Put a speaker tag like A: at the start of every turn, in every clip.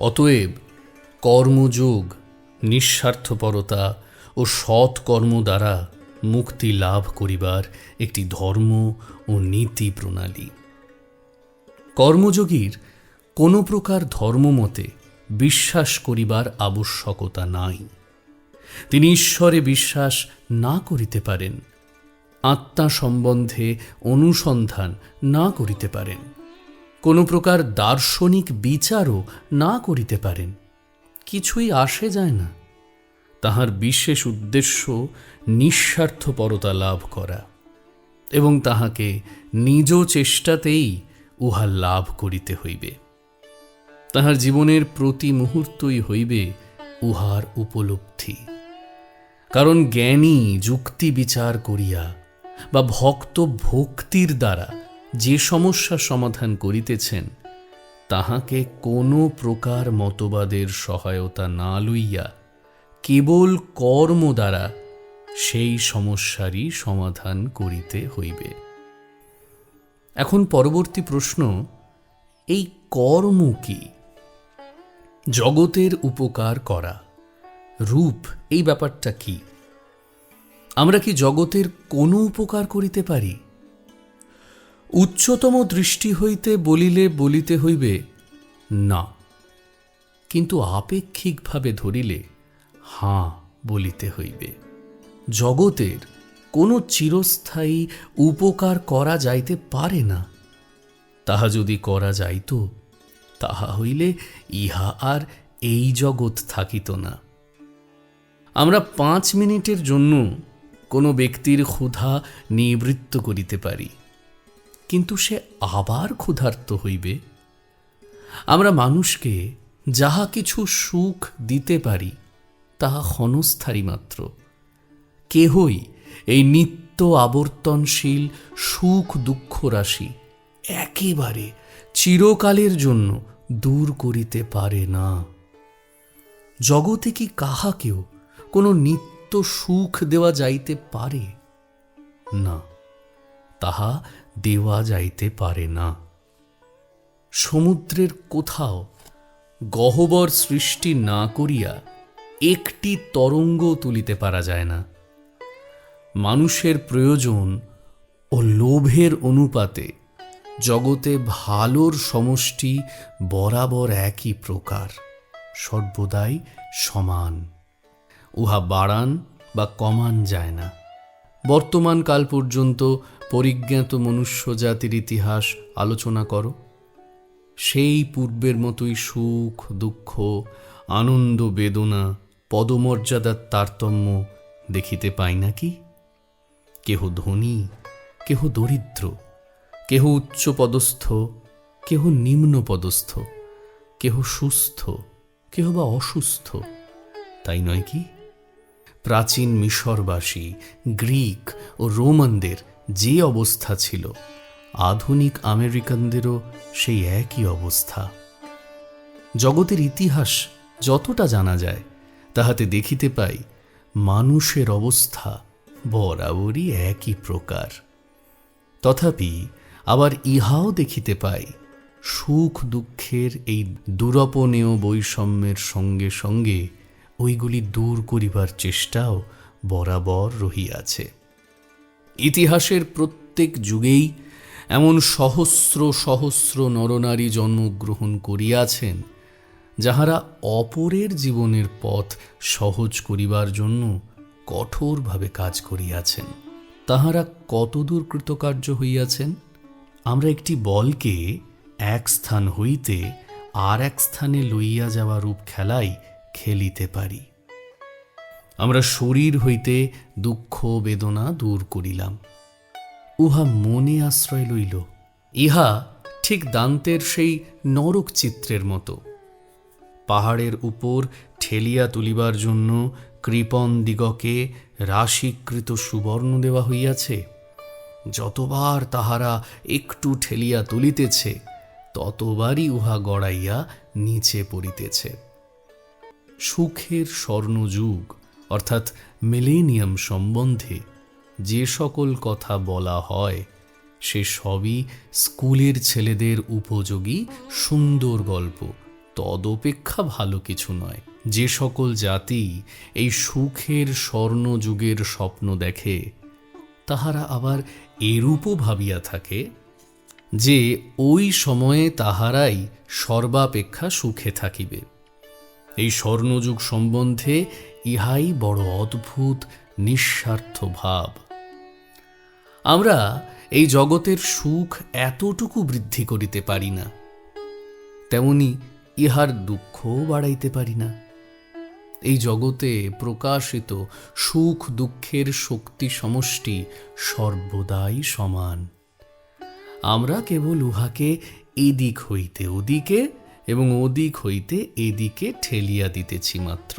A: অতএব কর্মযোগ, নিঃস্বার্থপরতা ও সৎ কর্ম দ্বারা মুক্তি লাভ করিবার একটি ধর্ম ও নীতি প্রণালী। কর্মযোগীর কোনো প্রকার ধর্মমতে বিশ্বাস করিবার আবশ্যকতা নাই। তিনি ঈশ্বরে বিশ্বাস না করিতে পারেন, আত্মা সম্বন্ধে অনুসন্ধান না করিতে পারেন, কোনো প্রকার দার্শনিক বিচারও না করিতে পারেন। কিছুই আসে যায় না। তাহার বিশেষ উদ্দেশ্য নিঃস্বার্থপরতা লাভ করা, এবং তাহাকে নিজ চেষ্টাতেই উহা লাভ করিতে হইবে। তাহার জীবনের প্রতি মুহূর্তই হইবে উহার উপলব্ধি। কারণ জ্ঞানী যুক্তি বিচার করিয়া বা ভক্ত ভক্তির দ্বারা যে সমস্যা সমাধান করিতেছেন, তাহাকে কোনো প্রকার মতবাদের সহায়তা না লইয়া কেবল কর্ম দ্বারা সেই সমস্যারই সমাধান করিতে হইবে। এখন পরবর্তী প্রশ্ন, এই কর্ম কি? জগতের উপকার করা, রূপ, এই ব্যাপারটা কি? আমরা কি জগতের কোনো উপকার করিতে পারি? উচ্চতম দৃষ্টি হইতে বলিলে বলিতে হইবে না, কিন্তু আপেক্ষিকভাবে ধরিলে হাঁ বলিতে হইবে। জগতের কোনো চিরস্থায়ী উপকার করা যাইতে পারে না। তাহা যদি করা যাইত, তাহা হইলে ইহা আর এই জগৎ থাকিত না। আমরা 5 মিনিটের জন্য কোনো ব্যক্তির ক্ষুধা নিবৃত্ত করিতে পারি, কিন্তু সে আবার ক্ষুধার্ত হইবে। আমরা মানুষকে যাহা কিছু সুখ দিতে পারি, তাহা ক্ষণস্থায়ী মাত্র। কেহই এই নিত্য আবর্তনশীল সুখ দুঃখ রাশি একেবারে চিরকালের জন্য দূর করিতে পারে না। জগতে কি কাহাকেও কোনো নিত্য সুখ দেওয়া যাইতে পারে না? তাহা দেওয়া যাইতে পারে না। সমুদ্রের কোথাও গহ্বর সৃষ্টি না করিয়া একটি তরঙ্গ তুলিতে পারা যায় না। মানুষের প্রয়োজন ও লোভের অনুপাতে জগতে ভালোর সমষ্টি বরাবর একই প্রকার, সর্বদাই সমান। উহা বাড়ান বা কমান যায় না। বর্তমান কাল পর্যন্ত পরিজ্ঞাত মনুষ্য জাতির ইতিহাস আলোচনা করো, সেই পূর্বের মতোই সুখ দুঃখ, আনন্দ বেদনা, পদমর্যাদার তারতম্য দেখিতে পাই নাকি? কেহ ধনী, কেহ দরিদ্র, কেহ উচ্চ পদস্থ, কেহ নিম্ন পদস্থ, কেহ সুস্থ, কেহ বা অসুস্থ, তাই নয় কি? প্রাচীন মিশরবাসী, গ্রিক ও রোমানদের যে অবস্থা ছিল, আধুনিক আমেরিকানদেরও সেই একই অবস্থা। জগতের ইতিহাস যতটা জানা যায়, তাহাতে দেখিতে পাই মানুষের অবস্থা বরাবরই একই প্রকার। তথাপি আবার ইহাও দেখিতে পাই, সুখ দুঃখের এই দুরপনেয় বৈষম্যের সঙ্গে সঙ্গে ওইগুলি দূর করিবার চেষ্টাও বরাবর রহিয়াছে। ইতিহাসের প্রত্যেক যুগেই এমন সহস্র সহস্র নরনারী জন্মগ্রহণ করিয়াছেন, যাহারা অপরের জীবনের পথ সহজ করিবার জন্য কঠোরভাবে কাজ করিয়াছেন। তাহারা কতদূর কৃতকার্য হইয়াছেন? আমরা একটি বলকে এক স্থান হইতে আর এক স্থানে লইয়া যাওয়া রূপ খেলাই খেলিতে পারি। আমরা শরীর হইতে দুঃখ বেদনা দূর করিলাম, উহা মনে আশ্রয় লইল। ইহা ঠিক দান্তের সেই নরক চিত্রের মতো। পাহাড়ের উপর ঠেলিয়া তুলিবার জন্য কৃপণ দিগকে রাশিকৃত সুবর্ণ দেওয়া হইয়াছে। যতবার তাহারা একটু ঠেলিয়া তুলিতেছে, ততবারই উহা গড়াইয়া নিচে পড়িতেছে। সুখের স্বর্ণযুগ অর্থাৎ মিলেনিয়াম সম্বন্ধে যে সকল কথা বলা হয়, সে সবই স্কুলের ছেলেদের উপযোগী সুন্দর গল্প, তদপেক্ষা ভালো কিছু নয়। যে সকল জাতি এই সুখের স্বর্ণযুগের স্বপ্ন দেখে, তাহারা আবার এরূপও ভাবিয়া থাকে যে ওই সময়ে তাহারাই সর্বাপেক্ষা সুখে থাকিবে। এই স্বর্ণযুগ সম্বন্ধে ইহাই বড় অদ্ভুত নিঃস্বার্থ ভাব। আমরা এই জগতের সুখ এতটুকু বৃদ্ধি করিতে পারি না, তেমনি ইহার দুঃখও বাড়াইতে পারি না। এই জগতে প্রকাশিত সুখ দুঃখের শক্তি সমষ্টি সর্বদাই সমান। আমরা কেবল উহাকে এদিক হইতে ওদিকে এবং ওদিক হইতে এদিকে ঠেলিয়া দিতেছি মাত্র।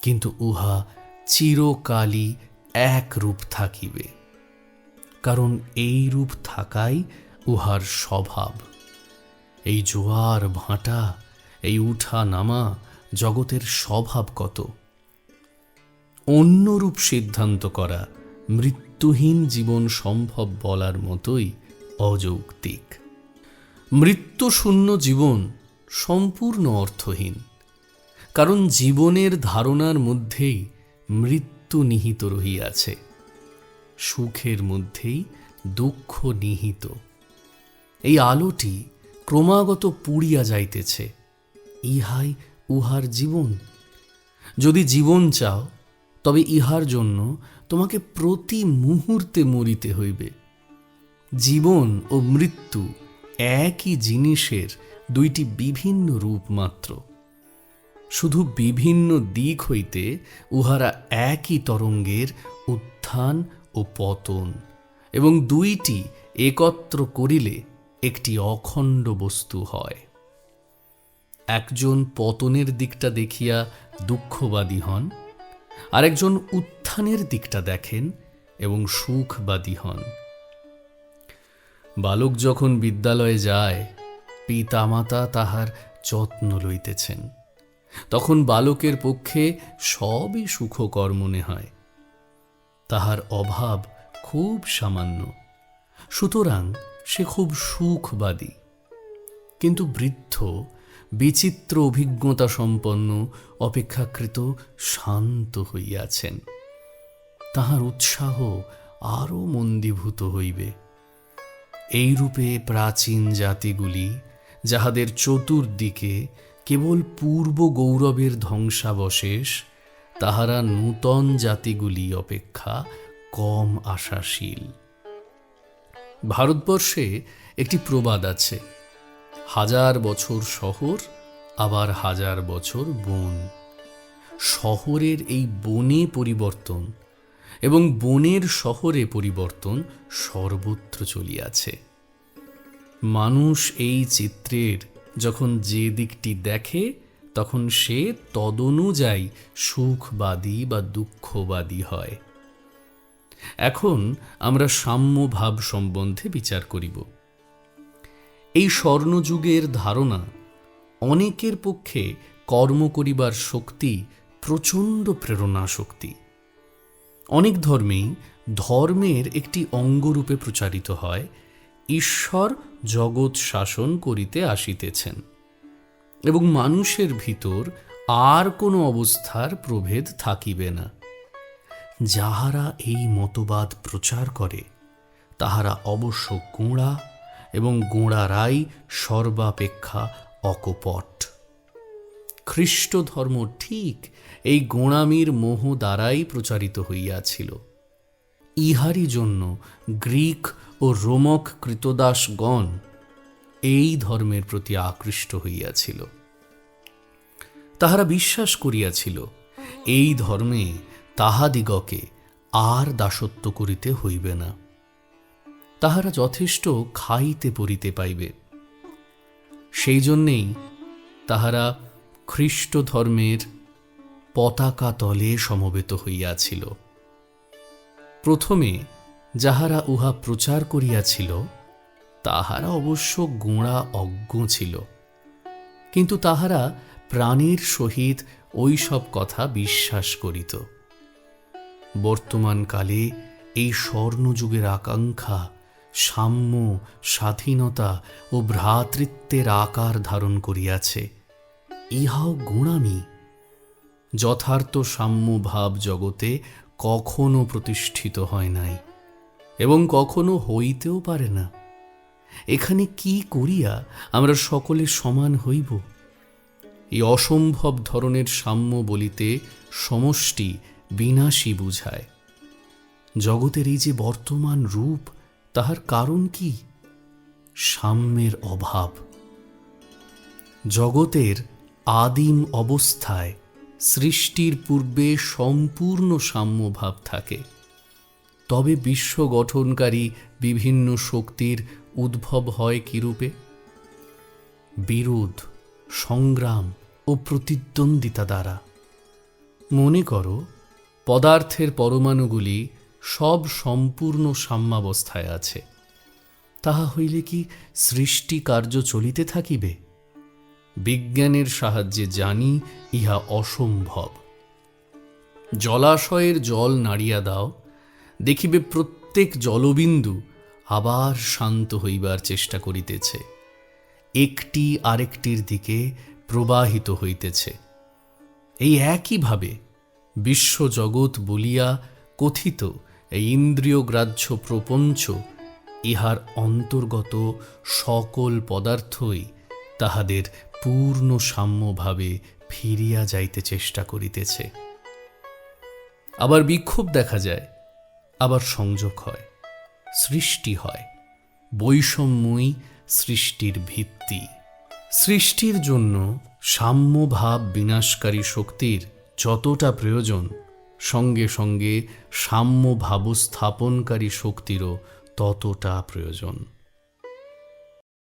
A: কিন্তু উহা চিরকালই এক রূপ থাকিবে, কারণ এই রূপ থাকাই উহার স্বভাব। এই জোয়ার ভাঁটা, এই উঠা নামা জগতের স্বভাবগত। অন্যরূপ সিদ্ধান্ত করা মৃত্যুহীন জীবন সম্ভব বলার মতোই অযৌক্তিক। মৃত্যুশূন্য জীবন সম্পূর্ণ অর্থহীন, কারণ জীবনের ধারণার মধ্যেই মৃত্যু নিহিত রহিয়াছে, সুখের মধ্যেই দুঃখ নিহিত। এই আলোটি ক্রমাগত পুড়িয়া যাইতেছে, ইহাই উহার জীবন। যদি জীবন চাও, তবে ইহার জন্য তোমাকে প্রতি মুহূর্তে মরিতে হইবে। জীবন ও মৃত্যু একই জিনিসের দুইটি বিভিন্ন রূপ মাত্র, শুধু বিভিন্ন দিক হইতে উহারা একই তরঙ্গের উত্থান ও পতন, এবং দুইটি একত্র করিলে একটি অখণ্ড বস্তু হয়। একজন পতনের দিকটা দেখিয়া দুঃখবাদী হন, আরেকজন উত্থানের দিকটা দেখেন এবং সুখবাদী হন। বালক যখন বিদ্যালয়ে যায়, পিতামাতা তাহার যত্ন লইতেছেন, তখন বালকের পক্ষে সবই সুখকর মনে হয়। তাহার অভাব খুব সামান্য, সুতরাং সে খুব সুখবাদী। কিন্তু বৃদ্ধ বিচিত্র অভিজ্ঞতা সম্পন্ন অপেক্ষাকৃত শান্ত হইয়াছেন, তাহার উৎসাহ আরও মন্দীভূত হইবে। এইরূপে প্রাচীন জাতিগুলি, যাহাদের চতুর্দিকে কেবল পূর্ব গৌরবের ধ্বংসাবশেষ, তাহারা নূতন জাতিগুলি অপেক্ষা কম আশাশীল। ভারতবর্ষে একটি প্রবাদ আছে, 1000 বছর শহর, আবার 1000 বছর বন। শহরের এই বনে পরিবর্তন এবং বনের শহরে পরিবর্তন সর্বত্র চলিয়াছে। মানুষ এই চিত্রের যখন যে দিকটি দেখে, তখন সে তদনুযায়ী সুখবাদী বা দুঃখবাদী হয়। এখন আমরা সাম্যভাব সম্বন্ধে বিচার করিব। এই স্বর্ণযুগের ধারণা অনেকের পক্ষে কর্ম করিবার শক্তি প্রচণ্ড প্রেরণা শক্তি। অনেক ধর্মেই ধর্মের একটি অঙ্গরূপে প্রচারিত হয়, ঈশ্বর জগৎ শাসন করিতে আসিতেছেন এবং মানুষের ভিতর আর কোনো অবস্থার প্রভেদ থাকিবে না। যাহারা এই মতবাদ প্রচার করে, তাহারা অবশ্য গোঁড়া, এবং গোঁড়ারাই সর্বাপেক্ষা অকপট। খ্রিস্ট ধর্ম ঠিক এই গোঁড়ামির মোহ দ্বারাই প্রচারিত হইয়াছিল। ইহারই জন্য গ্রিক ও রোমক কৃতদাসগণ এই ধর্মের প্রতি আকৃষ্ট হইয়াছিল। তাহারা বিশ্বাস করিয়াছিল, এই ধর্মে তাহাদিগকে আর দাসত্ব করিতে হইবে না, তাহারা যথেষ্ট খাইতে পরিতে পাইবে। সেই জন্যেই তাহারা খ্রিস্ট ধর্মের পতাকা তলে সমবেত হইয়াছিল। প্রথমে যাহারা উহা প্রচার করিয়াছিল, তাহারা অবশ্য গোঁড়া অজ্ঞ ছিল, কিন্তু তাহারা প্রাণের সহিত ওই সব কথা বিশ্বাস করিত। বর্তমানকালে এই স্বর্ণযুগের আকাঙ্ক্ষা সাম্য, স্বাধীনতা ও ভ্রাতৃত্বের আকার ধারণ করিয়াছে, ইহাও গোঁড়ামি। যথার্থ সাম্যভাব জগতে কখনো প্রতিষ্ঠিত হয় নাই এবং কখনো হইতেও পারে না। এখানে কি করিয়া আমরা সকলে সমান হইব? এই অসম্ভব ধরনের সাম্য বলিতে সমষ্টি বিনাশী বুঝায়। জগতের এই যে বর্তমান রূপ, তাহার কারণ কি? সাম্যের অভাব। জগতের আদিম অবস্থায় সৃষ্টির পূর্বে সম্পূর্ণ সাম্যভাব থাকে। তবে বিশ্ব গঠনকারী বিভিন্ন শক্তির উদ্ভব হয় কিরূপে? বিরোধ, সংগ্রাম ও প্রতিদ্বন্দ্বিতা দ্বারা। মনে করো, পদার্থের পরমাণুগুলি সব সম্পূর্ণ সাম্যাবস্থায় আছে। তাহা হইলে কি সৃষ্টি কার্য চলিতে থাকিবে? বিজ্ঞানের সাহায্যে জানি ইহা অসম্ভব। জলাশয়ের জল নাড়িয়া দাও, দেখিবে প্রত্যেক জলবিন্দু আবার শান্ত হইবার চেষ্টা করিতেছে, একটি আরেকটির দিকে প্রবাহিত হইতেছে। এই একইভাবে বিশ্বজগৎ বলিয়া কথিত এই ইন্দ্রিয়গ্রাহ্য প্রপঞ্চ, ইহার অন্তর্গত সকল পদার্থই তাহাদের পূর্ণ সাম্যভাবে ফিরিয়া যাইতে চেষ্টা করিতেছে। আবার বিক্ষোভ দেখা যায়, আবার সংযোগ হয়, সৃষ্টি হয়। বৈষম্যই সৃষ্টির ভিত্তি। সৃষ্টির জন্য সাম্যভাব বিনাশকারী শক্তির যতটা প্রয়োজন, সঙ্গে সঙ্গে সাম্যভাব স্থাপনকারী শক্তিরও ততটা প্রয়োজন।